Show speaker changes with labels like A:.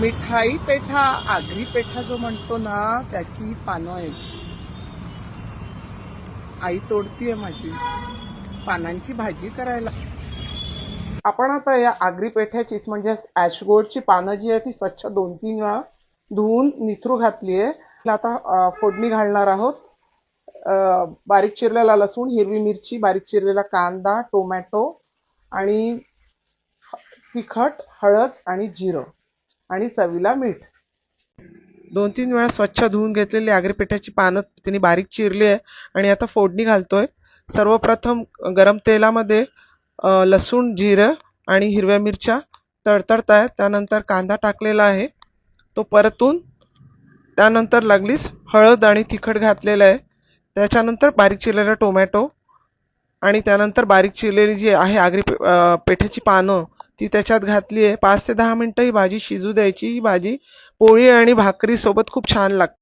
A: मिठाई पेठा, आगरी पेठा जो म्हणतो ना, त्याची पानं आहेत. आई तोडतीये माझी पानांची भाजी करायला. आपण आता या आगरी पेठ्याचीच म्हणजे ॲशगोल्डची पानं जी आहे ती स्वच्छ 2-3 वेळा धुवून निथरू घातली आहे. आता फोडणी घालणार आहोत. बारीक चिरलेला लसूण, हिरवी मिरची, बारीक चिरलेला कांदा, टोमॅटो आणि तिखट, हळद आणि जिरं आणि चवीला मीठ. 2-3 वेळा स्वच्छ धुवून घेतलेली आगरी पेठ्याची पानं तिने बारीक चिरली आहे आणि आता फोडणी घालतोय. सर्वप्रथम गरम तेलामध्ये लसूण, जिरं आणि हिरव्या मिरच्या तडतडत आहेत. त्यानंतर कांदा टाकलेला आहे, तो परतून त्यानंतर लागलीच हळद आणि तिखट घातलेलं आहे. त्याच्यानंतर बारीक चिरलेला टोमॅटो आणि त्यानंतर बारीक चिरलेली जी आहे आगरी पेठ्याची पानं ती त्याच्यात घातली आहे. 5 ते 10 मिनिटं ही भाजी शिजू द्यायची. ही भाजी पोळी आणि भाकरी सोबत खूप छान लागते.